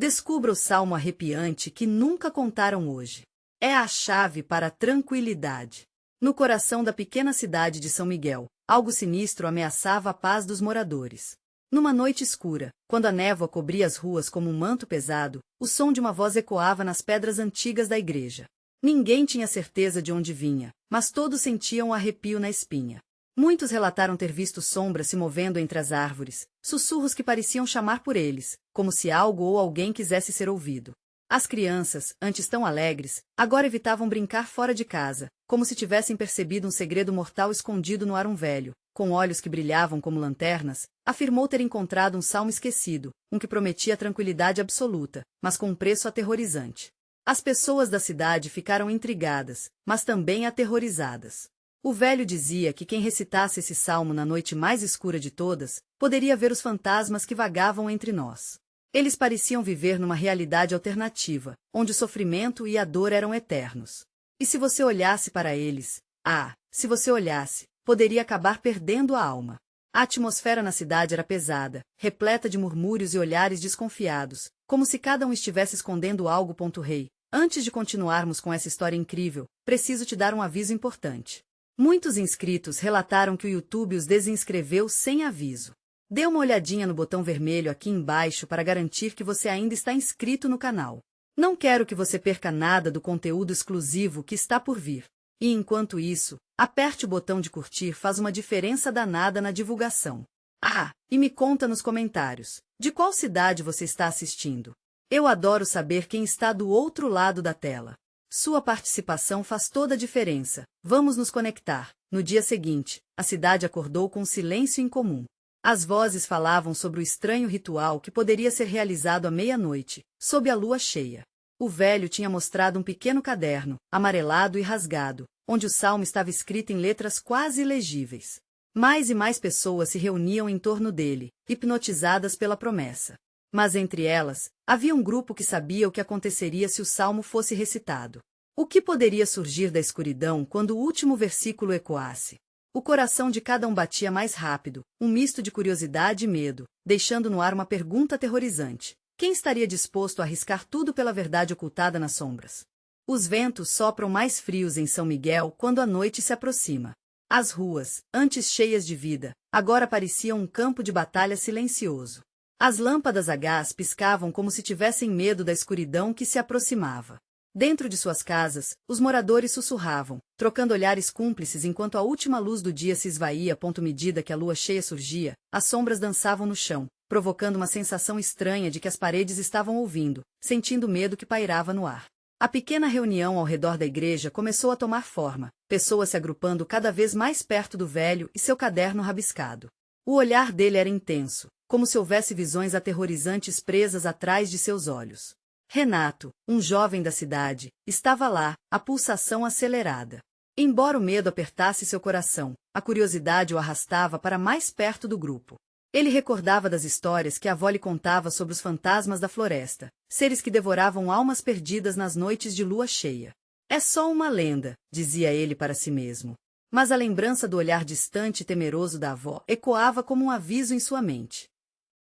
Descubra o salmo arrepiante que nunca contaram hoje. É a chave para a tranquilidade. No coração da pequena cidade de São Miguel, algo sinistro ameaçava a paz dos moradores. Numa noite escura, quando a névoa cobria as ruas como um manto pesado, o som de uma voz ecoava nas pedras antigas da igreja. Ninguém tinha certeza de onde vinha, mas todos sentiam um arrepio na espinha. Muitos relataram ter visto sombras se movendo entre as árvores, sussurros que pareciam chamar por eles, como se algo ou alguém quisesse ser ouvido. As crianças, antes tão alegres, agora evitavam brincar fora de casa, como se tivessem percebido um segredo mortal escondido no ar. Um velho, com olhos que brilhavam como lanternas, afirmou ter encontrado um salmo esquecido, um que prometia tranquilidade absoluta, mas com um preço aterrorizante. As pessoas da cidade ficaram intrigadas, mas também aterrorizadas. O velho dizia que quem recitasse esse salmo na noite mais escura de todas, poderia ver os fantasmas que vagavam entre nós. Eles pareciam viver numa realidade alternativa, onde o sofrimento e a dor eram eternos. E se você olhasse para eles, se você olhasse, poderia acabar perdendo a alma. A atmosfera na cidade era pesada, repleta de murmúrios e olhares desconfiados, como se cada um estivesse escondendo algo. Rei, antes de continuarmos com essa história incrível, preciso te dar um aviso importante. Muitos inscritos relataram que o YouTube os desinscreveu sem aviso. Dê uma olhadinha no botão vermelho aqui embaixo para garantir que você ainda está inscrito no canal. Não quero que você perca nada do conteúdo exclusivo que está por vir. E enquanto isso, aperte o botão de curtir, faz uma diferença danada na divulgação. E me conta nos comentários, de qual cidade você está assistindo. Eu adoro saber quem está do outro lado da tela. Sua participação faz toda a diferença. Vamos nos conectar. No dia seguinte, a cidade acordou com um silêncio incomum. As vozes falavam sobre o estranho ritual que poderia ser realizado à meia-noite, sob a lua cheia. O velho tinha mostrado um pequeno caderno, amarelado e rasgado, onde o salmo estava escrito em letras quase ilegíveis. Mais e mais pessoas se reuniam em torno dele, hipnotizadas pela promessa. Mas entre elas, havia um grupo que sabia o que aconteceria se o salmo fosse recitado. O que poderia surgir da escuridão quando o último versículo ecoasse? O coração de cada um batia mais rápido, um misto de curiosidade e medo, deixando no ar uma pergunta aterrorizante. Quem estaria disposto a arriscar tudo pela verdade ocultada nas sombras? Os ventos sopram mais frios em São Miguel quando a noite se aproxima. As ruas, antes cheias de vida, agora pareciam um campo de batalha silencioso. As lâmpadas a gás piscavam como se tivessem medo da escuridão que se aproximava. Dentro de suas casas, os moradores sussurravam, trocando olhares cúmplices enquanto a última luz do dia se esvaía. À medida que a lua cheia surgia, as sombras dançavam no chão, provocando uma sensação estranha de que as paredes estavam ouvindo, sentindo o medo que pairava no ar. A pequena reunião ao redor da igreja começou a tomar forma, pessoas se agrupando cada vez mais perto do velho e seu caderno rabiscado. O olhar dele era intenso, como se houvesse visões aterrorizantes presas atrás de seus olhos. Renato, um jovem da cidade, estava lá, a pulsação acelerada. Embora o medo apertasse seu coração, a curiosidade o arrastava para mais perto do grupo. Ele recordava das histórias que a avó lhe contava sobre os fantasmas da floresta, seres que devoravam almas perdidas nas noites de lua cheia. É só uma lenda, dizia ele para si mesmo. Mas a lembrança do olhar distante e temeroso da avó ecoava como um aviso em sua mente.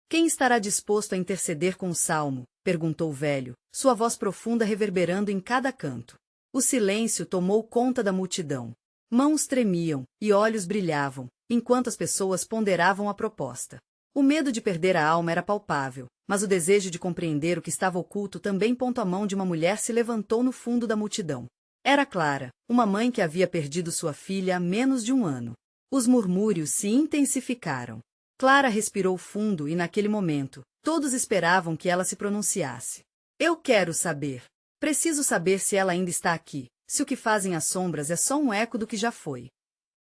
Quem estará disposto a interceder com o salmo? Perguntou o velho, sua voz profunda reverberando em cada canto. O silêncio tomou conta da multidão. Mãos tremiam, e olhos brilhavam, enquanto as pessoas ponderavam a proposta. O medo de perder a alma era palpável, mas o desejo de compreender o que estava oculto também. A mão de uma mulher se levantou no fundo da multidão. Era Clara, uma mãe que havia perdido sua filha há menos de um ano. Os murmúrios se intensificaram. Clara respirou fundo e naquele momento, todos esperavam que ela se pronunciasse. Eu quero saber. Preciso saber se ela ainda está aqui, se o que fazem as sombras é só um eco do que já foi.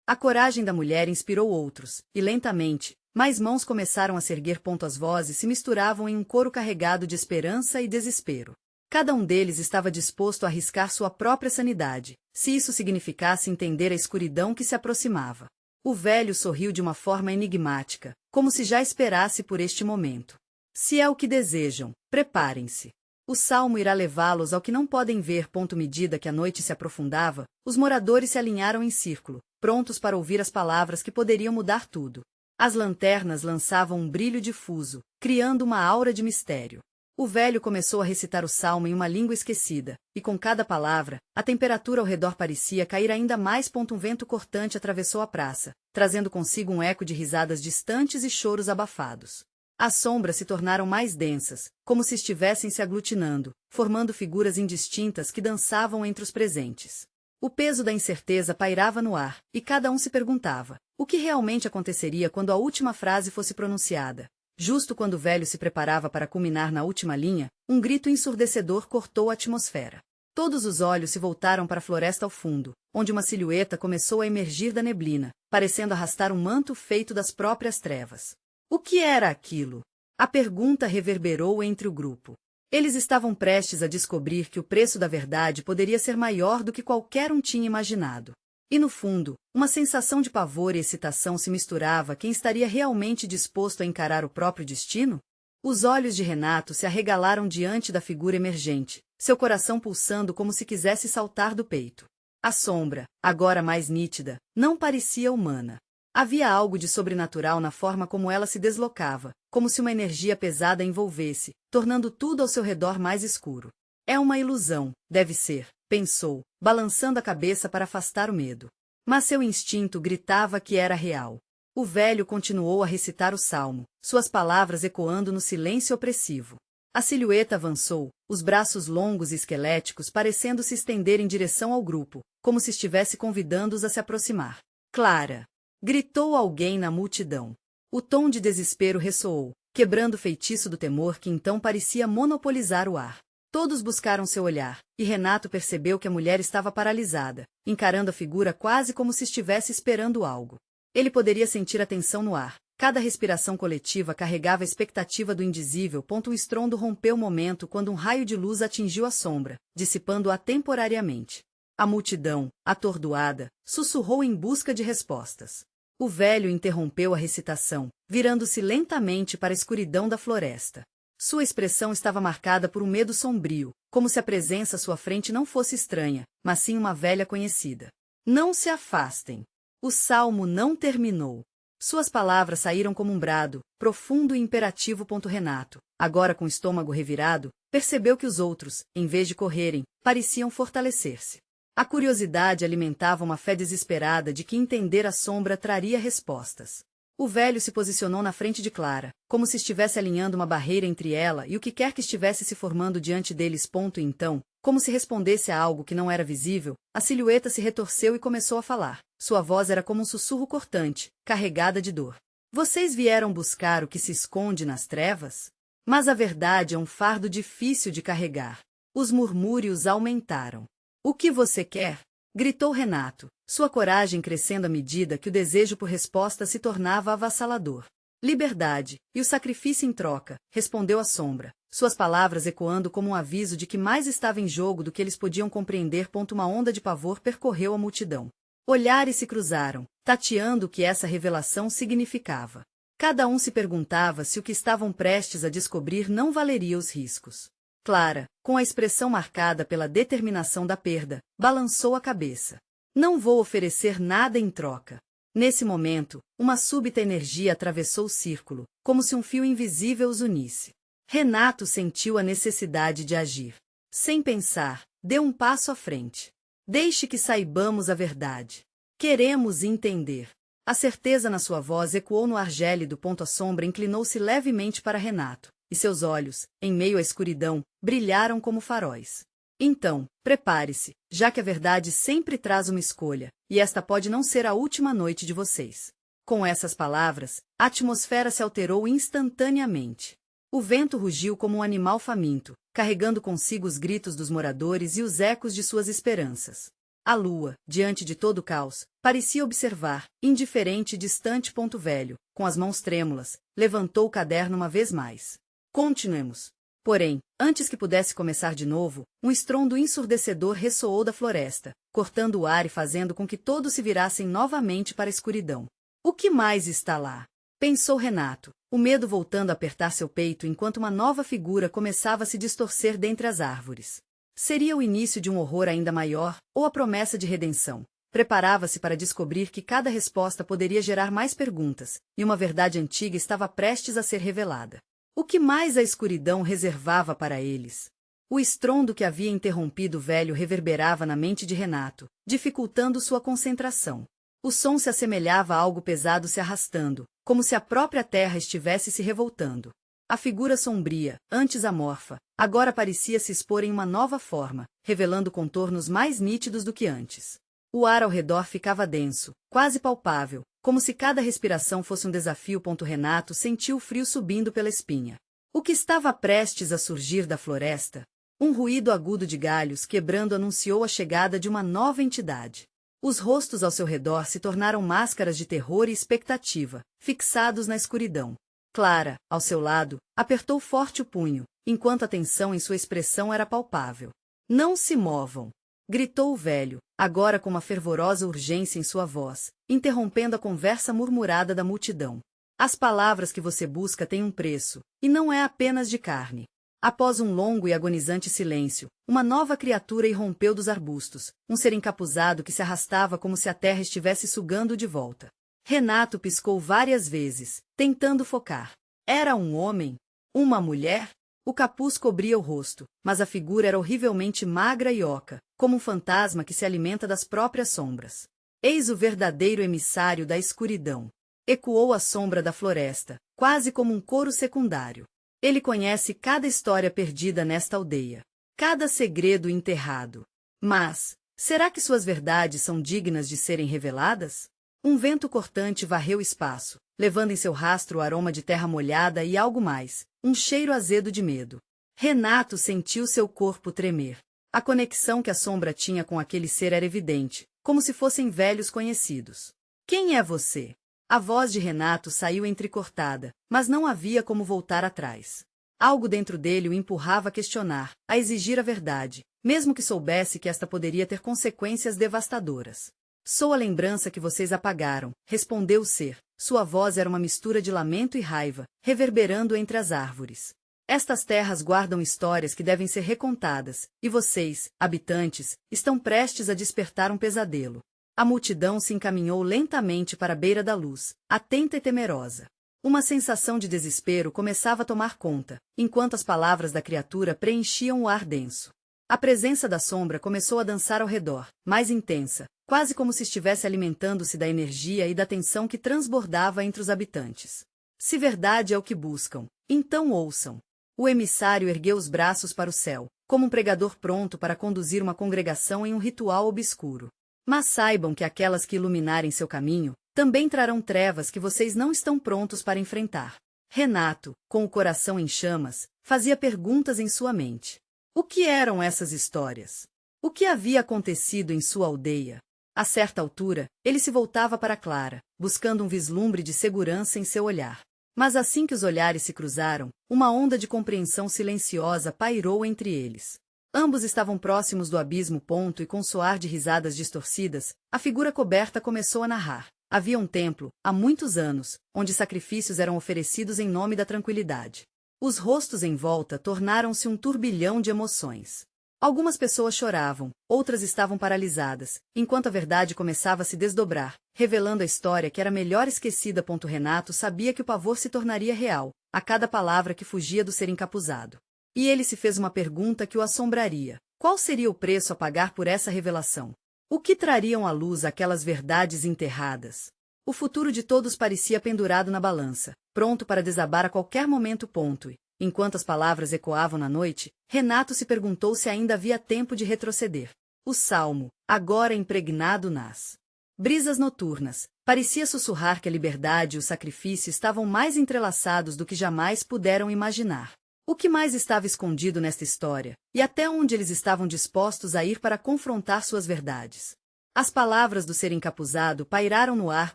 A coragem da mulher inspirou outros, e lentamente, mais mãos começaram a se erguer. As vozes se misturavam em um coro carregado de esperança e desespero. Cada um deles estava disposto a arriscar sua própria sanidade, se isso significasse entender a escuridão que se aproximava. O velho sorriu de uma forma enigmática, como se já esperasse por este momento. Se é o que desejam, preparem-se. O salmo irá levá-los ao que não podem ver. À medida que a noite se aprofundava, os moradores se alinharam em círculo, prontos para ouvir as palavras que poderiam mudar tudo. As lanternas lançavam um brilho difuso, criando uma aura de mistério. O velho começou a recitar o salmo em uma língua esquecida, e com cada palavra, a temperatura ao redor parecia cair ainda mais. Um vento cortante atravessou a praça, trazendo consigo um eco de risadas distantes e choros abafados. As sombras se tornaram mais densas, como se estivessem se aglutinando, formando figuras indistintas que dançavam entre os presentes. O peso da incerteza pairava no ar, e cada um se perguntava: o que realmente aconteceria quando a última frase fosse pronunciada? Justo quando o velho se preparava para culminar na última linha, um grito ensurdecedor cortou a atmosfera. Todos os olhos se voltaram para a floresta ao fundo, onde uma silhueta começou a emergir da neblina, parecendo arrastar um manto feito das próprias trevas. O que era aquilo? A pergunta reverberou entre o grupo. Eles estavam prestes a descobrir que o preço da verdade poderia ser maior do que qualquer um tinha imaginado. E no fundo, uma sensação de pavor e excitação se misturava. Quem estaria realmente disposto a encarar o próprio destino? Os olhos de Renato se arregalaram diante da figura emergente, seu coração pulsando como se quisesse saltar do peito. A sombra, agora mais nítida, não parecia humana. Havia algo de sobrenatural na forma como ela se deslocava, como se uma energia pesada a envolvesse, tornando tudo ao seu redor mais escuro. É uma ilusão, deve ser, pensou, balançando a cabeça para afastar o medo. Mas seu instinto gritava que era real. O velho continuou a recitar o salmo, suas palavras ecoando no silêncio opressivo. A silhueta avançou, os braços longos e esqueléticos parecendo se estender em direção ao grupo, como se estivesse convidando-os a se aproximar. Clara! Gritou alguém na multidão. O tom de desespero ressoou, quebrando o feitiço do temor que então parecia monopolizar o ar. Todos buscaram seu olhar, e Renato percebeu que a mulher estava paralisada, encarando a figura quase como se estivesse esperando algo. Ele poderia sentir a tensão no ar, cada respiração coletiva carregava a expectativa do indizível. O estrondo rompeu o momento quando um raio de luz atingiu a sombra, dissipando-a temporariamente. A multidão, atordoada, sussurrou em busca de respostas. O velho interrompeu a recitação, virando-se lentamente para a escuridão da floresta. Sua expressão estava marcada por um medo sombrio, como se a presença à sua frente não fosse estranha, mas sim uma velha conhecida. Não se afastem. O salmo não terminou. Suas palavras saíram como um brado, profundo e imperativo. Renato, agora com o estômago revirado, percebeu que os outros, em vez de correrem, pareciam fortalecer-se. A curiosidade alimentava uma fé desesperada de que entender a sombra traria respostas. O velho se posicionou na frente de Clara, como se estivesse alinhando uma barreira entre ela e o que quer que estivesse se formando diante deles. E então, como se respondesse a algo que não era visível, a silhueta se retorceu e começou a falar. Sua voz era como um sussurro cortante, carregada de dor. Vocês vieram buscar o que se esconde nas trevas? Mas a verdade é um fardo difícil de carregar. Os murmúrios aumentaram. O que você quer? Gritou Renato, sua coragem crescendo à medida que o desejo por resposta se tornava avassalador. Liberdade, e o sacrifício em troca, respondeu a sombra, suas palavras ecoando como um aviso de que mais estava em jogo do que eles podiam compreender. Uma onda de pavor percorreu a multidão. Olhares se cruzaram, tateando o que essa revelação significava. Cada um se perguntava se o que estavam prestes a descobrir não valeria os riscos. Clara, com a expressão marcada pela determinação da perda, balançou a cabeça. Não vou oferecer nada em troca. Nesse momento, uma súbita energia atravessou o círculo, como se um fio invisível os unisse. Renato sentiu a necessidade de agir. Sem pensar, deu um passo à frente. Deixe que saibamos a verdade. Queremos entender. A certeza na sua voz ecoou no ar gélido. A sombra inclinou-se levemente para Renato, e seus olhos, em meio à escuridão, brilharam como faróis. Então, prepare-se, já que a verdade sempre traz uma escolha, e esta pode não ser a última noite de vocês. Com essas palavras, a atmosfera se alterou instantaneamente. O vento rugiu como um animal faminto, carregando consigo os gritos dos moradores e os ecos de suas esperanças. A lua, diante de todo o caos, parecia observar, indiferente e distante. Velho, com as mãos trêmulas, levantou o caderno uma vez mais. Continuemos. Porém, antes que pudesse começar de novo, um estrondo ensurdecedor ressoou da floresta, cortando o ar e fazendo com que todos se virassem novamente para a escuridão. O que mais está lá? Pensou Renato, o medo voltando a apertar seu peito enquanto uma nova figura começava a se distorcer dentre as árvores. Seria o início de um horror ainda maior, ou a promessa de redenção? Preparava-se para descobrir que cada resposta poderia gerar mais perguntas, e uma verdade antiga estava prestes a ser revelada. O que mais a escuridão reservava para eles? O estrondo que havia interrompido o velho reverberava na mente de Renato, dificultando sua concentração. O som se assemelhava a algo pesado se arrastando, como se a própria terra estivesse se revoltando. A figura sombria, antes amorfa, agora parecia se expor em uma nova forma, revelando contornos mais nítidos do que antes. O ar ao redor ficava denso, quase palpável, como se cada respiração fosse um desafio. Renato sentiu o frio subindo pela espinha. O que estava prestes a surgir da floresta? Um ruído agudo de galhos quebrando anunciou a chegada de uma nova entidade. Os rostos ao seu redor se tornaram máscaras de terror e expectativa, fixados na escuridão. Clara, ao seu lado, apertou forte o punho, enquanto a tensão em sua expressão era palpável. Não se movam! Gritou o velho, agora com uma fervorosa urgência em sua voz, interrompendo a conversa murmurada da multidão. As palavras que você busca têm um preço, e não é apenas de carne. Após um longo e agonizante silêncio, uma nova criatura irrompeu dos arbustos, um ser encapuzado que se arrastava como se a terra estivesse sugando de volta. Renato piscou várias vezes, tentando focar. Era um homem? Uma mulher? O capuz cobria o rosto, mas a figura era horrivelmente magra e oca, como um fantasma que se alimenta das próprias sombras. Eis o verdadeiro emissário da escuridão. Ecoou a sombra da floresta, quase como um coro secundário. Ele conhece cada história perdida nesta aldeia, cada segredo enterrado. Mas, será que suas verdades são dignas de serem reveladas? Um vento cortante varreu o espaço, levando em seu rastro o aroma de terra molhada e algo mais, um cheiro azedo de medo. Renato sentiu seu corpo tremer. A conexão que a sombra tinha com aquele ser era evidente, como se fossem velhos conhecidos. Quem é você? A voz de Renato saiu entrecortada, mas não havia como voltar atrás. Algo dentro dele o empurrava a questionar, a exigir a verdade, mesmo que soubesse que esta poderia ter consequências devastadoras. Sou a lembrança que vocês apagaram, respondeu o ser. Sua voz era uma mistura de lamento e raiva, reverberando entre as árvores. Estas terras guardam histórias que devem ser recontadas, e vocês, habitantes, estão prestes a despertar um pesadelo. A multidão se encaminhou lentamente para a beira da luz, atenta e temerosa. Uma sensação de desespero começava a tomar conta, enquanto as palavras da criatura preenchiam o ar denso. A presença da sombra começou a dançar ao redor, mais intensa, quase como se estivesse alimentando-se da energia e da tensão que transbordava entre os habitantes. Se verdade é o que buscam, então ouçam. O emissário ergueu os braços para o céu, como um pregador pronto para conduzir uma congregação em um ritual obscuro. Mas saibam que aquelas que iluminarem seu caminho, também trarão trevas que vocês não estão prontos para enfrentar. Renato, com o coração em chamas, fazia perguntas em sua mente. O que eram essas histórias? O que havia acontecido em sua aldeia? A certa altura, ele se voltava para Clara, buscando um vislumbre de segurança em seu olhar. Mas assim que os olhares se cruzaram, uma onda de compreensão silenciosa pairou entre eles. Ambos estavam próximos do abismo. E com um soar de risadas distorcidas, a figura coberta começou a narrar. Havia um templo, há muitos anos, onde sacrifícios eram oferecidos em nome da tranquilidade. Os rostos em volta tornaram-se um turbilhão de emoções. Algumas pessoas choravam, outras estavam paralisadas, enquanto a verdade começava a se desdobrar, revelando a história que era melhor esquecida. Renato sabia que o pavor se tornaria real, a cada palavra que fugia do ser encapuzado. E ele se fez uma pergunta que o assombraria. Qual seria o preço a pagar por essa revelação? O que trariam à luz aquelas verdades enterradas? O futuro de todos parecia pendurado na balança, pronto para desabar a qualquer momento. E, enquanto as palavras ecoavam na noite, Renato se perguntou se ainda havia tempo de retroceder. O salmo, agora impregnado nas brisas noturnas, parecia sussurrar que a liberdade e o sacrifício estavam mais entrelaçados do que jamais puderam imaginar. O que mais estava escondido nesta história, e até onde eles estavam dispostos a ir para confrontar suas verdades? As palavras do ser encapuzado pairaram no ar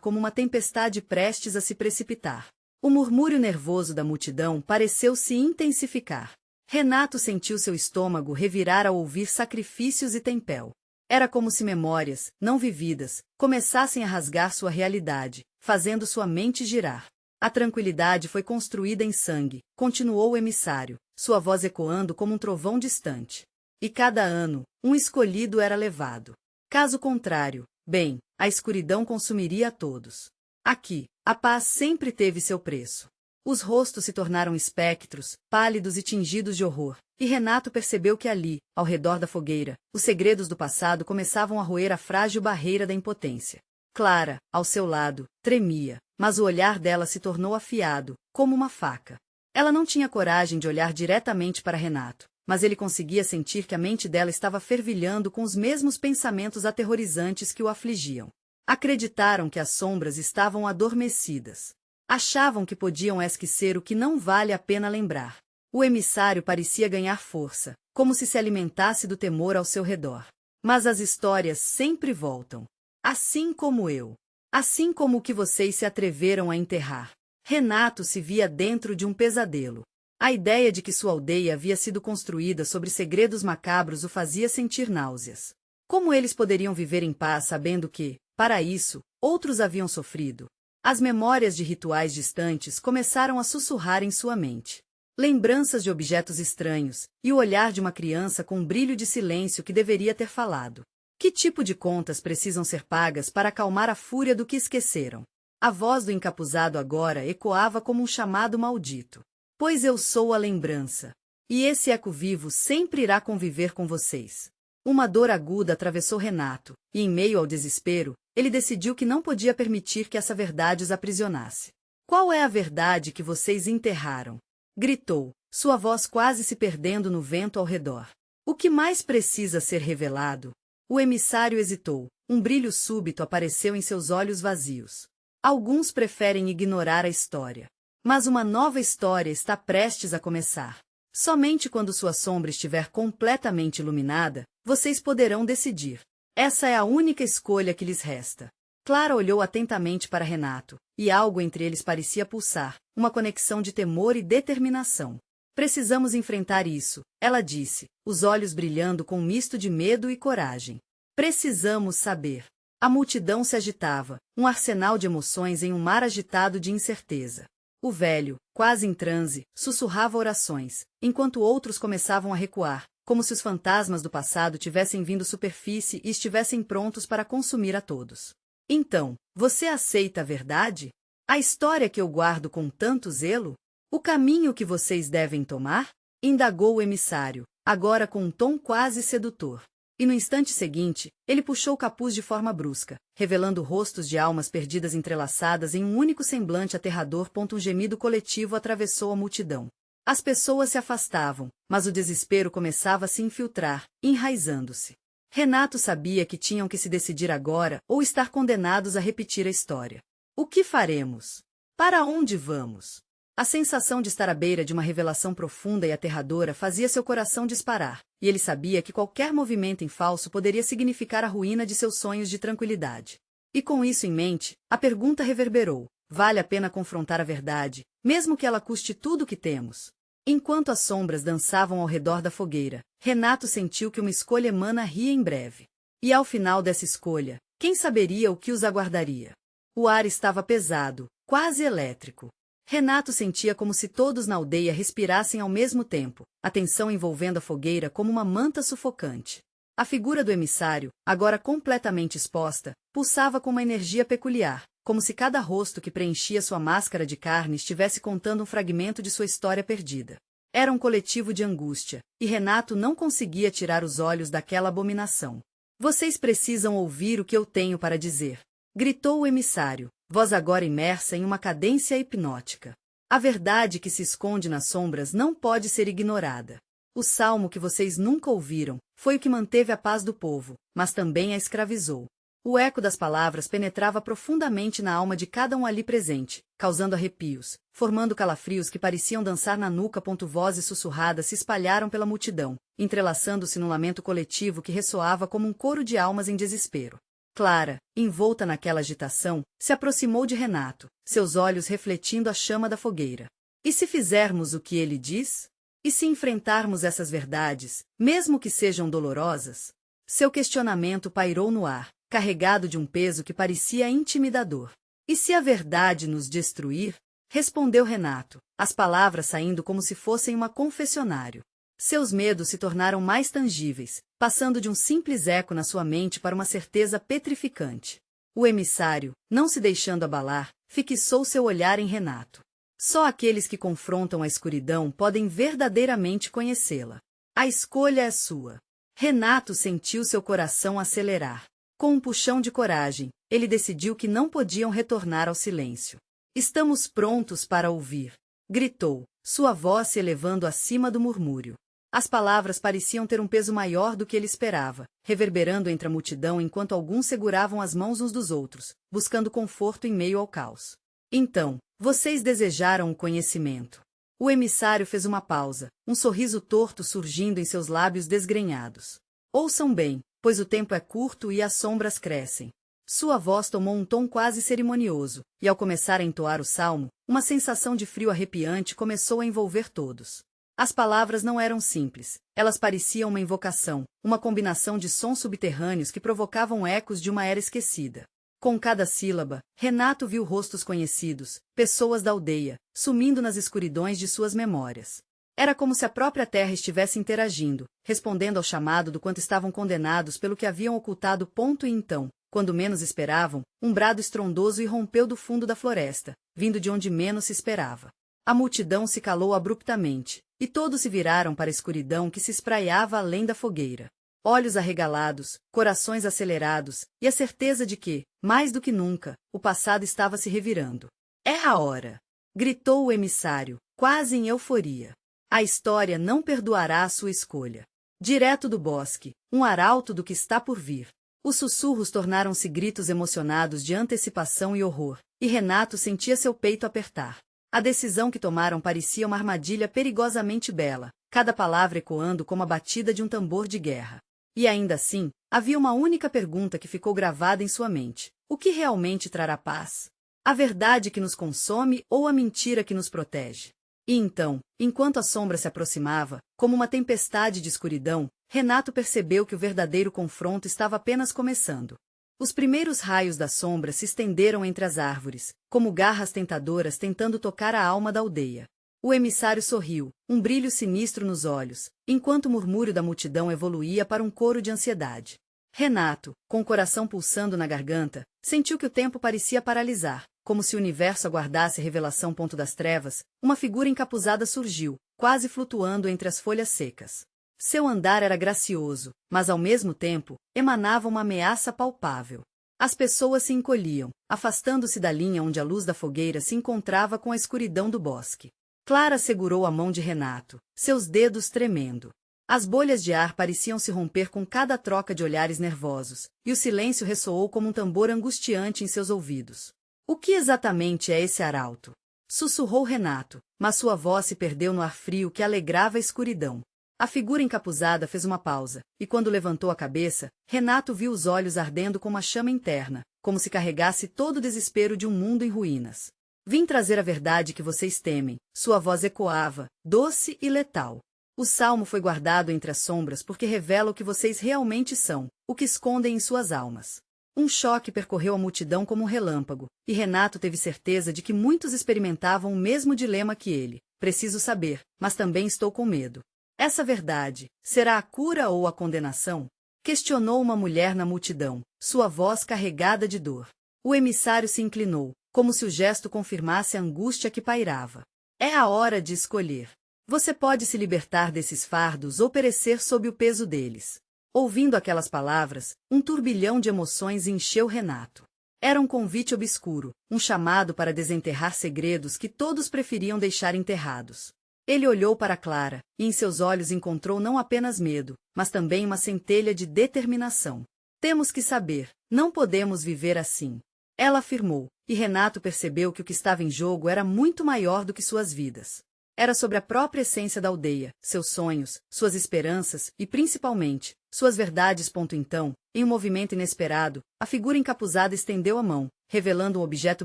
como uma tempestade prestes a se precipitar. O murmúrio nervoso da multidão pareceu se intensificar. Renato sentiu seu estômago revirar ao ouvir sacrifícios e tempel. Era como se memórias, não vividas, começassem a rasgar sua realidade, fazendo sua mente girar. A tranquilidade foi construída em sangue, continuou o emissário, sua voz ecoando como um trovão distante. E cada ano, um escolhido era levado. Caso contrário, bem, a escuridão consumiria a todos. Aqui, a paz sempre teve seu preço. Os rostos se tornaram espectros, pálidos e tingidos de horror, e Renato percebeu que ali, ao redor da fogueira, os segredos do passado começavam a roer a frágil barreira da impotência. Clara, ao seu lado, tremia, mas o olhar dela se tornou afiado, como uma faca. Ela não tinha coragem de olhar diretamente para Renato, mas ele conseguia sentir que a mente dela estava fervilhando com os mesmos pensamentos aterrorizantes que o afligiam. Acreditaram que as sombras estavam adormecidas. Achavam que podiam esquecer o que não vale a pena lembrar. O emissário parecia ganhar força, como se alimentasse do temor ao seu redor. Mas as histórias sempre voltam. Assim como eu. Assim como o que vocês se atreveram a enterrar. Renato se via dentro de um pesadelo. A ideia de que sua aldeia havia sido construída sobre segredos macabros o fazia sentir náuseas. Como eles poderiam viver em paz sabendo que, para isso, outros haviam sofrido? As memórias de rituais distantes começaram a sussurrar em sua mente. Lembranças de objetos estranhos, e o olhar de uma criança com um brilho de silêncio que deveria ter falado. Que tipo de contas precisam ser pagas para acalmar a fúria do que esqueceram? A voz do encapuzado agora ecoava como um chamado maldito. Pois eu sou a lembrança. E esse eco vivo sempre irá conviver com vocês. Uma dor aguda atravessou Renato, e em meio ao desespero, ele decidiu que não podia permitir que essa verdade os aprisionasse. Qual é a verdade que vocês enterraram? Gritou, sua voz quase se perdendo no vento ao redor. O que mais precisa ser revelado? O emissário hesitou, um brilho súbito apareceu em seus olhos vazios. Alguns preferem ignorar a história. Mas uma nova história está prestes a começar. Somente quando sua sombra estiver completamente iluminada, vocês poderão decidir. Essa é a única escolha que lhes resta. Clara olhou atentamente para Renato, e algo entre eles parecia pulsar, uma conexão de temor e determinação. Precisamos enfrentar isso, ela disse, os olhos brilhando com um misto de medo e coragem. Precisamos saber. A multidão se agitava, um arsenal de emoções em um mar agitado de incerteza. O velho, quase em transe, sussurrava orações, enquanto outros começavam a recuar, como se os fantasmas do passado tivessem vindo à superfície e estivessem prontos para consumir a todos. Então, você aceita a verdade? A história que eu guardo com tanto zelo? O caminho que vocês devem tomar? Indagou o emissário, agora com um tom quase sedutor. E no instante seguinte, ele puxou o capuz de forma brusca, revelando rostos de almas perdidas entrelaçadas em um único semblante aterrador. Um gemido coletivo atravessou a multidão. As pessoas se afastavam, mas o desespero começava a se infiltrar, enraizando-se. Renato sabia que tinham que se decidir agora ou estar condenados a repetir a história. O que faremos? Para onde vamos? A sensação de estar à beira de uma revelação profunda e aterradora fazia seu coração disparar, e ele sabia que qualquer movimento em falso poderia significar a ruína de seus sonhos de tranquilidade. E com isso em mente, a pergunta reverberou: vale a pena confrontar a verdade, mesmo que ela custe tudo o que temos? Enquanto as sombras dançavam ao redor da fogueira, Renato sentiu que uma escolha emanaria em breve. E ao final dessa escolha, quem saberia o que os aguardaria? O ar estava pesado, quase elétrico. Renato sentia como se todos na aldeia respirassem ao mesmo tempo, a tensão envolvendo a fogueira como uma manta sufocante. A figura do emissário, agora completamente exposta, pulsava com uma energia peculiar, como se cada rosto que preenchia sua máscara de carne estivesse contando um fragmento de sua história perdida. Era um coletivo de angústia, e Renato não conseguia tirar os olhos daquela abominação. Vocês precisam ouvir o que eu tenho para dizer, gritou o emissário, voz agora imersa em uma cadência hipnótica. A verdade que se esconde nas sombras não pode ser ignorada. O salmo que vocês nunca ouviram foi o que manteve a paz do povo, mas também a escravizou. O eco das palavras penetrava profundamente na alma de cada um ali presente, causando arrepios, formando calafrios que pareciam dançar na nuca. Vozes sussurradas se espalharam pela multidão, entrelaçando-se num lamento coletivo que ressoava como um coro de almas em desespero. Clara, envolta naquela agitação, se aproximou de Renato, seus olhos refletindo a chama da fogueira. E se fizermos o que ele diz? E se enfrentarmos essas verdades, mesmo que sejam dolorosas? Seu questionamento pairou no ar, carregado de um peso que parecia intimidador. E se a verdade nos destruir? Respondeu Renato, as palavras saindo como se fossem uma confessionário. Seus medos se tornaram mais tangíveis, passando de um simples eco na sua mente para uma certeza petrificante. O emissário, não se deixando abalar, fixou seu olhar em Renato. Só aqueles que confrontam a escuridão podem verdadeiramente conhecê-la. A escolha é sua. Renato sentiu seu coração acelerar. Com um puxão de coragem, ele decidiu que não podiam retornar ao silêncio. Estamos prontos para ouvir, gritou, sua voz se elevando acima do murmúrio. As palavras pareciam ter um peso maior do que ele esperava, reverberando entre a multidão enquanto alguns seguravam as mãos uns dos outros, buscando conforto em meio ao caos. Então, vocês desejaram o conhecimento. O emissário fez uma pausa, um sorriso torto surgindo em seus lábios desgrenhados. Ouçam bem, pois o tempo é curto e as sombras crescem. Sua voz tomou um tom quase cerimonioso, e ao começar a entoar o salmo, uma sensação de frio arrepiante começou a envolver todos. As palavras não eram simples, elas pareciam uma invocação, uma combinação de sons subterrâneos que provocavam ecos de uma era esquecida. Com cada sílaba, Renato viu rostos conhecidos, pessoas da aldeia, sumindo nas escuridões de suas memórias. Era como se a própria terra estivesse interagindo, respondendo ao chamado do quanto estavam condenados pelo que haviam ocultado. E então, quando menos esperavam, um brado estrondoso irrompeu do fundo da floresta, vindo de onde menos se esperava. A multidão se calou abruptamente, e todos se viraram para a escuridão que se espraiava além da fogueira. Olhos arregalados, corações acelerados, e a certeza de que, mais do que nunca, o passado estava se revirando. É a hora! Gritou o emissário, quase em euforia. A história não perdoará a sua escolha. Direto do bosque, um arauto do que está por vir. Os sussurros tornaram-se gritos emocionados de antecipação e horror, e Renato sentia seu peito apertar. A decisão que tomaram parecia uma armadilha perigosamente bela, cada palavra ecoando como a batida de um tambor de guerra. E ainda assim, havia uma única pergunta que ficou gravada em sua mente: o que realmente trará paz? A verdade que nos consome ou a mentira que nos protege? E então, enquanto a sombra se aproximava, como uma tempestade de escuridão, Renato percebeu que o verdadeiro confronto estava apenas começando. Os primeiros raios da sombra se estenderam entre as árvores, como garras tentadoras tentando tocar a alma da aldeia. O emissário sorriu, um brilho sinistro nos olhos, enquanto o murmúrio da multidão evoluía para um coro de ansiedade. Renato, com o coração pulsando na garganta, sentiu que o tempo parecia paralisar, como se o universo aguardasse a revelação. Das trevas, uma figura encapuzada surgiu, quase flutuando entre as folhas secas. Seu andar era gracioso, mas ao mesmo tempo, emanava uma ameaça palpável. As pessoas se encolhiam, afastando-se da linha onde a luz da fogueira se encontrava com a escuridão do bosque. Clara segurou a mão de Renato, seus dedos tremendo. As bolhas de ar pareciam se romper com cada troca de olhares nervosos, e o silêncio ressoou como um tambor angustiante em seus ouvidos. O que exatamente é esse arauto? Sussurrou Renato, mas sua voz se perdeu no ar frio que alegrava a escuridão. A figura encapuzada fez uma pausa, e quando levantou a cabeça, Renato viu os olhos ardendo com uma chama interna, como se carregasse todo o desespero de um mundo em ruínas. Vim trazer a verdade que vocês temem, sua voz ecoava, doce e letal. O salmo foi guardado entre as sombras porque revela o que vocês realmente são, o que escondem em suas almas. Um choque percorreu a multidão como um relâmpago, e Renato teve certeza de que muitos experimentavam o mesmo dilema que ele. Preciso saber, mas também estou com medo. Essa verdade, será a cura ou a condenação? Questionou uma mulher na multidão, sua voz carregada de dor. O emissário se inclinou, como se o gesto confirmasse a angústia que pairava. É a hora de escolher. Você pode se libertar desses fardos ou perecer sob o peso deles. Ouvindo aquelas palavras, um turbilhão de emoções encheu Renato. Era um convite obscuro, um chamado para desenterrar segredos que todos preferiam deixar enterrados. Ele olhou para Clara, e em seus olhos encontrou não apenas medo, mas também uma centelha de determinação. Temos que saber, não podemos viver assim. Ela afirmou, e Renato percebeu que o que estava em jogo era muito maior do que suas vidas. Era sobre a própria essência da aldeia, seus sonhos, suas esperanças e, principalmente, suas verdades. Então, em um movimento inesperado, a figura encapuzada estendeu a mão, revelando um objeto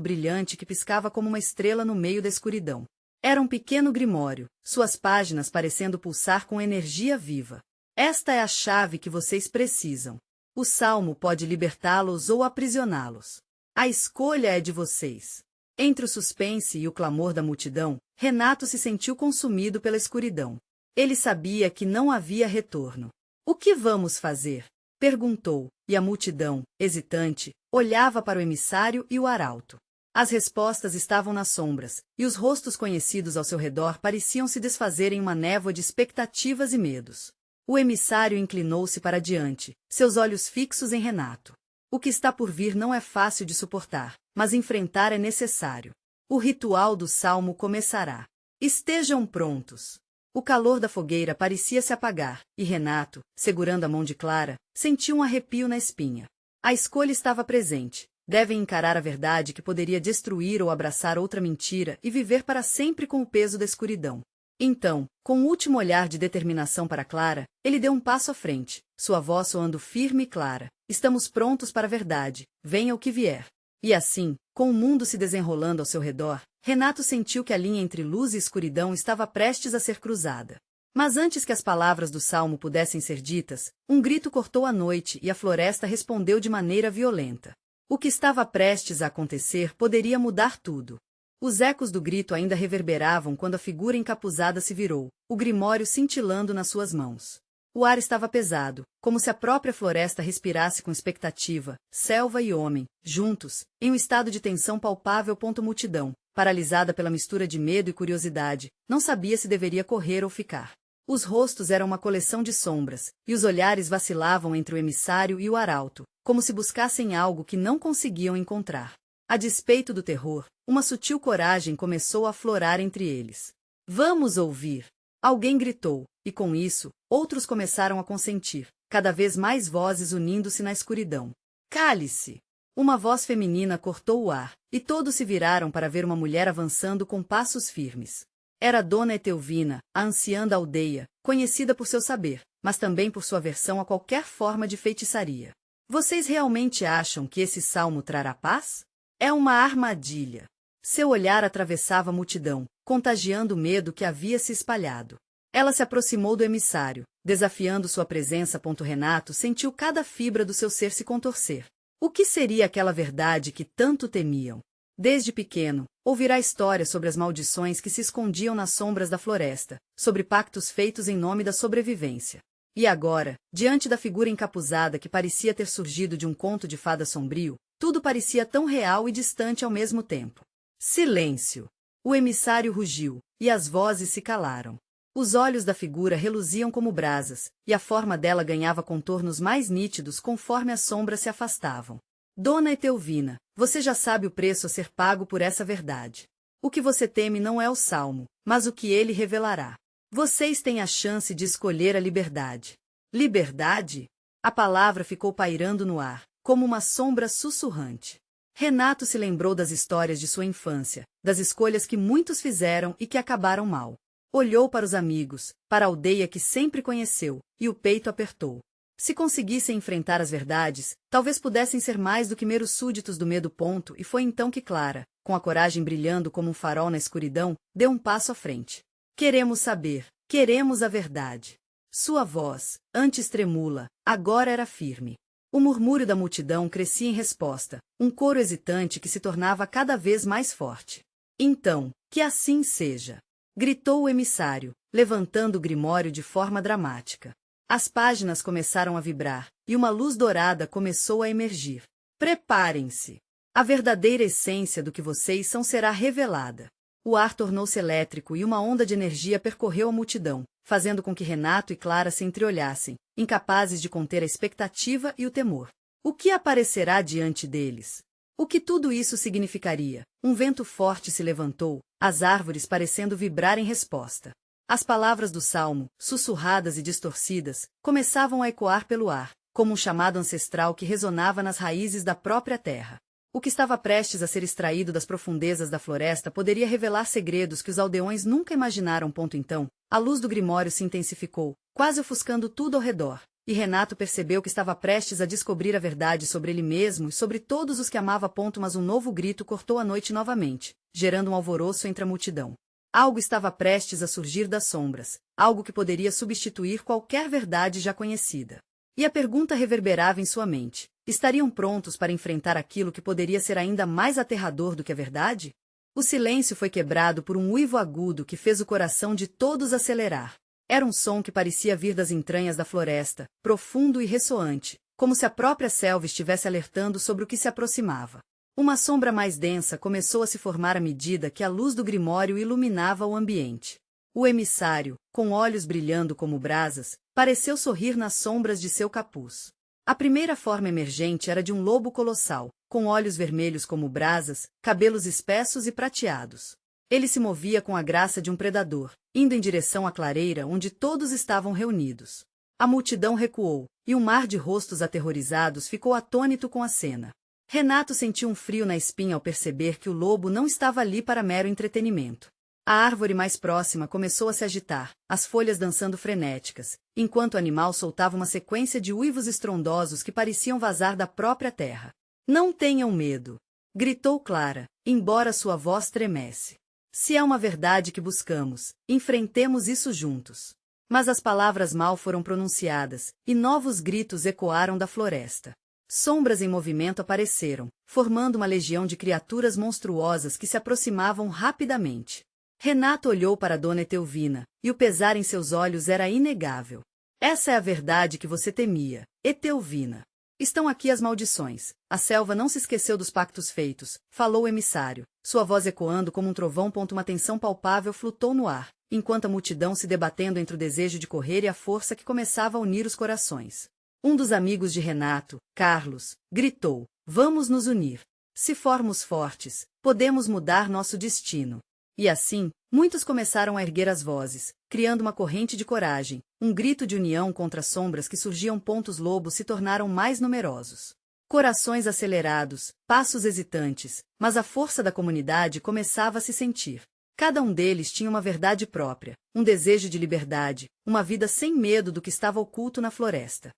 brilhante que piscava como uma estrela no meio da escuridão. Era um pequeno grimório, suas páginas parecendo pulsar com energia viva. Esta é a chave que vocês precisam. O salmo pode libertá-los ou aprisioná-los. A escolha é de vocês. Entre o suspense e o clamor da multidão, Renato se sentiu consumido pela escuridão. Ele sabia que não havia retorno. O que vamos fazer? Perguntou, e a multidão, hesitante, olhava para o emissário e o arauto. As respostas estavam nas sombras, e os rostos conhecidos ao seu redor pareciam se desfazer em uma névoa de expectativas e medos. O emissário inclinou-se para diante, seus olhos fixos em Renato. O que está por vir não é fácil de suportar, mas enfrentar é necessário. O ritual do salmo começará. Estejam prontos. O calor da fogueira parecia se apagar, e Renato, segurando a mão de Clara, sentiu um arrepio na espinha. A escolha estava presente. Devem encarar a verdade que poderia destruir ou abraçar outra mentira e viver para sempre com o peso da escuridão. Então, com o último olhar de determinação para Clara, ele deu um passo à frente, sua voz soando firme e clara. Estamos prontos para a verdade, venha o que vier. E assim, com o mundo se desenrolando ao seu redor, Renato sentiu que a linha entre luz e escuridão estava prestes a ser cruzada. Mas antes que as palavras do salmo pudessem ser ditas, um grito cortou a noite e a floresta respondeu de maneira violenta. O que estava prestes a acontecer poderia mudar tudo. Os ecos do grito ainda reverberavam quando a figura encapuzada se virou, o grimório cintilando nas suas mãos. O ar estava pesado, como se a própria floresta respirasse com expectativa, selva e homem, juntos, em um estado de tensão palpável. Multidão, paralisada pela mistura de medo e curiosidade, não sabia se deveria correr ou ficar. Os rostos eram uma coleção de sombras, e os olhares vacilavam entre o emissário e o arauto, como se buscassem algo que não conseguiam encontrar. A despeito do terror, uma sutil coragem começou a aflorar entre eles. Vamos ouvir! Alguém gritou, e com isso, outros começaram a consentir, cada vez mais vozes unindo-se na escuridão. Cale-se! Uma voz feminina cortou o ar, e todos se viraram para ver uma mulher avançando com passos firmes. Era Dona Etelvina, a anciã da aldeia, conhecida por seu saber, mas também por sua aversão a qualquer forma de feitiçaria. Vocês realmente acham que esse salmo trará paz? É uma armadilha. Seu olhar atravessava a multidão, contagiando o medo que havia se espalhado. Ela se aproximou do emissário, desafiando sua presença. Renato sentiu cada fibra do seu ser se contorcer. O que seria aquela verdade que tanto temiam? Desde pequeno, ouvirá histórias sobre as maldições que se escondiam nas sombras da floresta, sobre pactos feitos em nome da sobrevivência. E agora, diante da figura encapuzada que parecia ter surgido de um conto de fada sombrio, tudo parecia tão real e distante ao mesmo tempo. Silêncio! O emissário rugiu, e as vozes se calaram. Os olhos da figura reluziam como brasas, e a forma dela ganhava contornos mais nítidos conforme as sombras se afastavam. Dona Etelvina, você já sabe o preço a ser pago por essa verdade. O que você teme não é o salmo, mas o que ele revelará. Vocês têm a chance de escolher a liberdade. Liberdade? A palavra ficou pairando no ar, como uma sombra sussurrante. Renato se lembrou das histórias de sua infância, das escolhas que muitos fizeram e que acabaram mal. Olhou para os amigos, para a aldeia que sempre conheceu, e o peito apertou. Se conseguissem enfrentar as verdades, talvez pudessem ser mais do que meros súditos do medo. E foi então que Clara, com a coragem brilhando como um farol na escuridão, deu um passo à frente. Queremos saber, queremos a verdade. Sua voz, antes tremula, agora era firme. O murmúrio da multidão crescia em resposta, um coro hesitante que se tornava cada vez mais forte. Então, que assim seja! Gritou o emissário, levantando o grimório de forma dramática. As páginas começaram a vibrar, e uma luz dourada começou a emergir. Preparem-se! A verdadeira essência do que vocês são será revelada. O ar tornou-se elétrico e uma onda de energia percorreu a multidão, fazendo com que Renato e Clara se entreolhassem, incapazes de conter a expectativa e o temor. O que aparecerá diante deles? O que tudo isso significaria? Um vento forte se levantou, as árvores parecendo vibrar em resposta. As palavras do salmo, sussurradas e distorcidas, começavam a ecoar pelo ar, como um chamado ancestral que ressonava nas raízes da própria terra. O que estava prestes a ser extraído das profundezas da floresta poderia revelar segredos que os aldeões nunca imaginaram. Então, a luz do grimório se intensificou, quase ofuscando tudo ao redor, e Renato percebeu que estava prestes a descobrir a verdade sobre ele mesmo e sobre todos os que amava. Mas um novo grito cortou a noite novamente, gerando um alvoroço entre a multidão. Algo estava prestes a surgir das sombras, algo que poderia substituir qualquer verdade já conhecida. E a pergunta reverberava em sua mente: estariam prontos para enfrentar aquilo que poderia ser ainda mais aterrador do que a verdade? O silêncio foi quebrado por um uivo agudo que fez o coração de todos acelerar. Era um som que parecia vir das entranhas da floresta, profundo e ressoante, como se a própria selva estivesse alertando sobre o que se aproximava. Uma sombra mais densa começou a se formar à medida que a luz do grimório iluminava o ambiente. O emissário, com olhos brilhando como brasas, pareceu sorrir nas sombras de seu capuz. A primeira forma emergente era de um lobo colossal, com olhos vermelhos como brasas, cabelos espessos e prateados. Ele se movia com a graça de um predador, indo em direção à clareira onde todos estavam reunidos. A multidão recuou, e um mar de rostos aterrorizados ficou atônito com a cena. Renato sentiu um frio na espinha ao perceber que o lobo não estava ali para mero entretenimento. A árvore mais próxima começou a se agitar, as folhas dançando frenéticas, enquanto o animal soltava uma sequência de uivos estrondosos que pareciam vazar da própria terra. "Não tenham medo!" gritou Clara, embora sua voz tremesse. "Se é uma verdade que buscamos, enfrentemos isso juntos." Mas as palavras mal foram pronunciadas, e novos gritos ecoaram da floresta. Sombras em movimento apareceram, formando uma legião de criaturas monstruosas que se aproximavam rapidamente. Renato olhou para Dona Etelvina, e o pesar em seus olhos era inegável. "Essa é a verdade que você temia, Etelvina. Estão aqui as maldições. A selva não se esqueceu dos pactos feitos", falou o emissário, sua voz ecoando como um trovão. Uma tensão palpável flutou no ar, enquanto a multidão se debatendo entre o desejo de correr e a força que começava a unir os corações. Um dos amigos de Renato, Carlos, gritou: "Vamos nos unir. Se formos fortes, podemos mudar nosso destino." E assim, muitos começaram a erguer as vozes, criando uma corrente de coragem, um grito de união contra as sombras que surgiam. Os lobos se tornaram mais numerosos. Corações acelerados, passos hesitantes, mas a força da comunidade começava a se sentir. Cada um deles tinha uma verdade própria, um desejo de liberdade, uma vida sem medo do que estava oculto na floresta.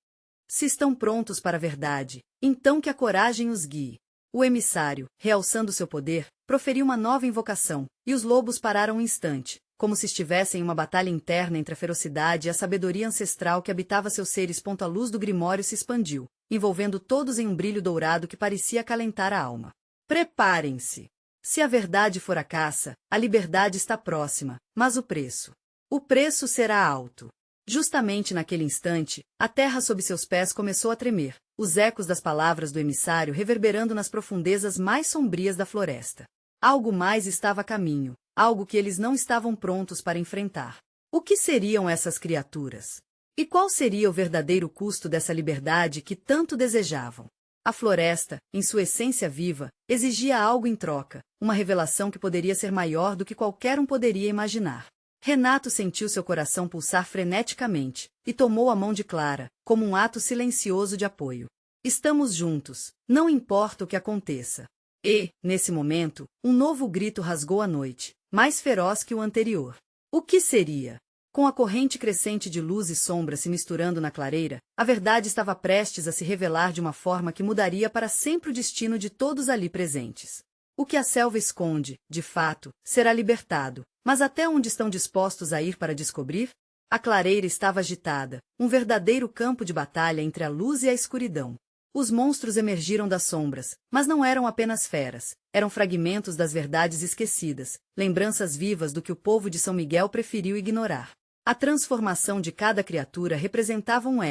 "Se estão prontos para a verdade, então que a coragem os guie." O emissário, realçando seu poder, proferiu uma nova invocação, e os lobos pararam um instante, como se estivessem em uma batalha interna entre a ferocidade e a sabedoria ancestral que habitava seus seres. A luz do grimório se expandiu, envolvendo todos em um brilho dourado que parecia acalentar a alma. "Preparem-se! Se a verdade for a caça, a liberdade está próxima, mas o preço? O preço será alto." Justamente naquele instante, a terra sob seus pés começou a tremer, os ecos das palavras do emissário reverberando nas profundezas mais sombrias da floresta. Algo mais estava a caminho, algo que eles não estavam prontos para enfrentar. O que seriam essas criaturas? E qual seria o verdadeiro custo dessa liberdade que tanto desejavam? A floresta, em sua essência viva, exigia algo em troca, uma revelação que poderia ser maior do que qualquer um poderia imaginar. Renato sentiu seu coração pulsar freneticamente, e tomou a mão de Clara, como um ato silencioso de apoio. "Estamos juntos, não importa o que aconteça." E, nesse momento, um novo grito rasgou a noite, mais feroz que o anterior. O que seria? Com a corrente crescente de luz e sombra se misturando na clareira, a verdade estava prestes a se revelar de uma forma que mudaria para sempre o destino de todos ali presentes. O que a selva esconde, de fato, será libertado, mas até onde estão dispostos a ir para descobrir? A clareira estava agitada, um verdadeiro campo de batalha entre a luz e a escuridão. Os monstros emergiram das sombras, mas não eram apenas feras, eram fragmentos das verdades esquecidas, lembranças vivas do que o povo de São Miguel preferiu ignorar. A transformação de cada criatura representava um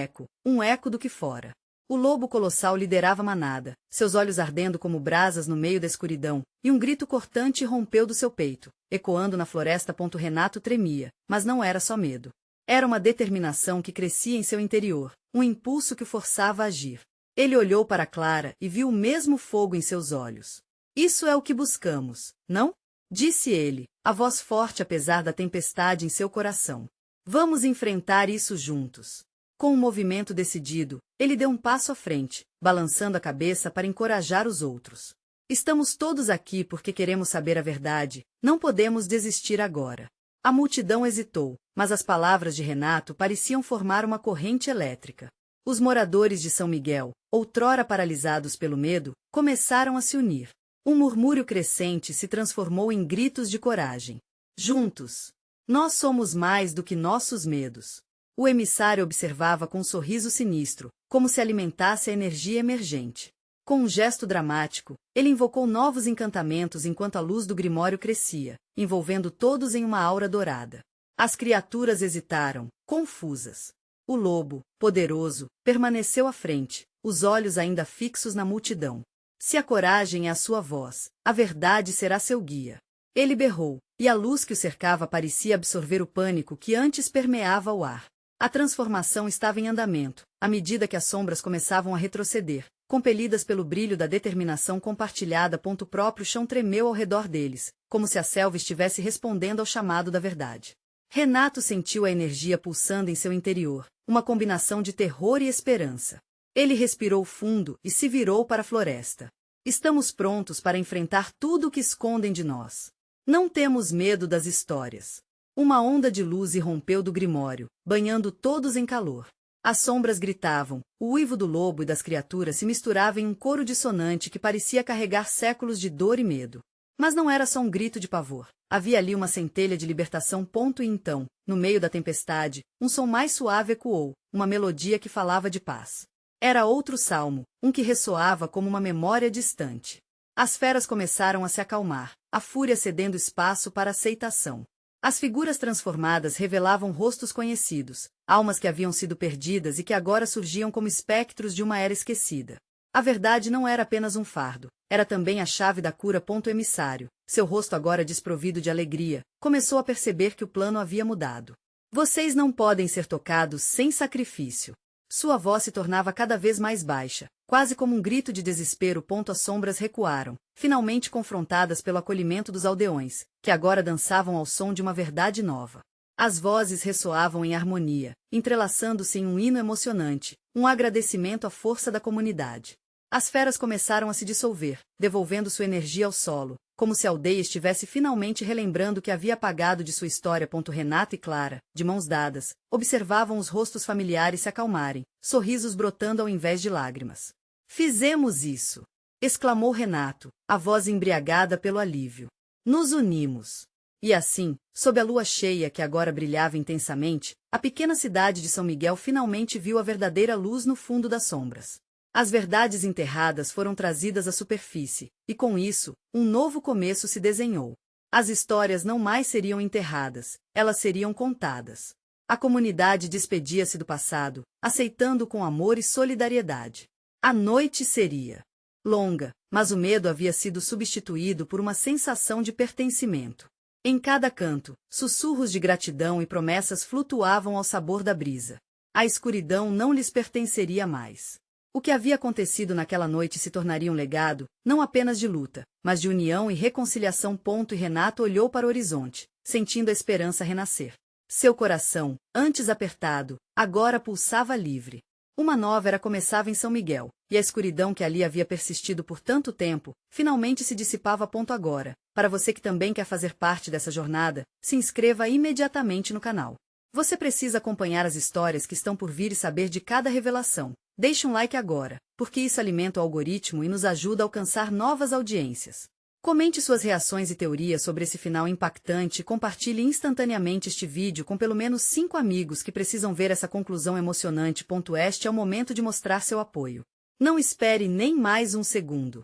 eco do que fora. O lobo colossal liderava a manada, seus olhos ardendo como brasas no meio da escuridão, e um grito cortante rompeu do seu peito, ecoando na floresta. Renato tremia, mas não era só medo. Era uma determinação que crescia em seu interior, um impulso que o forçava a agir. Ele olhou para Clara e viu o mesmo fogo em seus olhos. "Isso é o que buscamos, não?" disse ele, a voz forte apesar da tempestade em seu coração. "Vamos enfrentar isso juntos." Com um movimento decidido, ele deu um passo à frente, balançando a cabeça para encorajar os outros. "Estamos todos aqui porque queremos saber a verdade, não podemos desistir agora." A multidão hesitou, mas as palavras de Renato pareciam formar uma corrente elétrica. Os moradores de São Miguel, outrora paralisados pelo medo, começaram a se unir. Um murmúrio crescente se transformou em gritos de coragem. "Juntos! Nós somos mais do que nossos medos." O emissário observava com um sorriso sinistro, como se alimentasse a energia emergente. Com um gesto dramático, ele invocou novos encantamentos enquanto a luz do grimório crescia, envolvendo todos em uma aura dourada. As criaturas hesitaram, confusas. O lobo, poderoso, permaneceu à frente, os olhos ainda fixos na multidão. Se a coragem é a sua voz, a verdade será seu guia. Ele berrou, e a luz que o cercava parecia absorver o pânico que antes permeava o ar. A transformação estava em andamento, à medida que as sombras começavam a retroceder, compelidas pelo brilho da determinação compartilhada. O próprio chão tremeu ao redor deles, como se a selva estivesse respondendo ao chamado da verdade. Renato sentiu a energia pulsando em seu interior, uma combinação de terror e esperança. Ele respirou fundo e se virou para a floresta. Estamos prontos para enfrentar tudo o que escondem de nós. Não temos medo das histórias. Uma onda de luz irrompeu do grimório, banhando todos em calor. As sombras gritavam, o uivo do lobo e das criaturas se misturava em um coro dissonante que parecia carregar séculos de dor e medo. Mas não era só um grito de pavor. Havia ali uma centelha de libertação. E então, no meio da tempestade, um som mais suave ecoou, uma melodia que falava de paz. Era outro salmo, um que ressoava como uma memória distante. As feras começaram a se acalmar, a fúria cedendo espaço para a aceitação. As figuras transformadas revelavam rostos conhecidos, almas que haviam sido perdidas e que agora surgiam como espectros de uma era esquecida. A verdade não era apenas um fardo, era também a chave da cura. O emissário, seu rosto agora desprovido de alegria, começou a perceber que o plano havia mudado. Vocês não podem ser tocados sem sacrifício. Sua voz se tornava cada vez mais baixa, quase como um grito de desespero. As sombras recuaram, finalmente confrontadas pelo acolhimento dos aldeões, que agora dançavam ao som de uma verdade nova. As vozes ressoavam em harmonia, entrelaçando-se em um hino emocionante, um agradecimento à força da comunidade. As feras começaram a se dissolver, devolvendo sua energia ao solo, como se a aldeia estivesse finalmente relembrando o que havia apagado de sua história. Renato e Clara, de mãos dadas, observavam os rostos familiares se acalmarem, sorrisos brotando ao invés de lágrimas. Fizemos isso! Exclamou Renato, a voz embriagada pelo alívio. Nos unimos. E assim, sob a lua cheia que agora brilhava intensamente, a pequena cidade de São Miguel finalmente viu a verdadeira luz no fundo das sombras. As verdades enterradas foram trazidas à superfície, e com isso, um novo começo se desenhou. As histórias não mais seriam enterradas, elas seriam contadas. A comunidade despedia-se do passado, aceitando com amor e solidariedade. A noite seria longa, mas o medo havia sido substituído por uma sensação de pertencimento. Em cada canto, sussurros de gratidão e promessas flutuavam ao sabor da brisa. A escuridão não lhes pertenceria mais. O que havia acontecido naquela noite se tornaria um legado, não apenas de luta, mas de união e reconciliação. E Renato olhou para o horizonte, sentindo a esperança renascer. Seu coração, antes apertado, agora pulsava livre. Uma nova era começava em São Miguel, e a escuridão que ali havia persistido por tanto tempo, finalmente se dissipava. Agora, para você que também quer fazer parte dessa jornada, se inscreva imediatamente no canal. Você precisa acompanhar as histórias que estão por vir e saber de cada revelação. Deixe um like agora, porque isso alimenta o algoritmo e nos ajuda a alcançar novas audiências. Comente suas reações e teorias sobre esse final impactante e compartilhe instantaneamente este vídeo com pelo menos 5 amigos que precisam ver essa conclusão emocionante. Este é o momento de mostrar seu apoio. Não espere nem mais um segundo.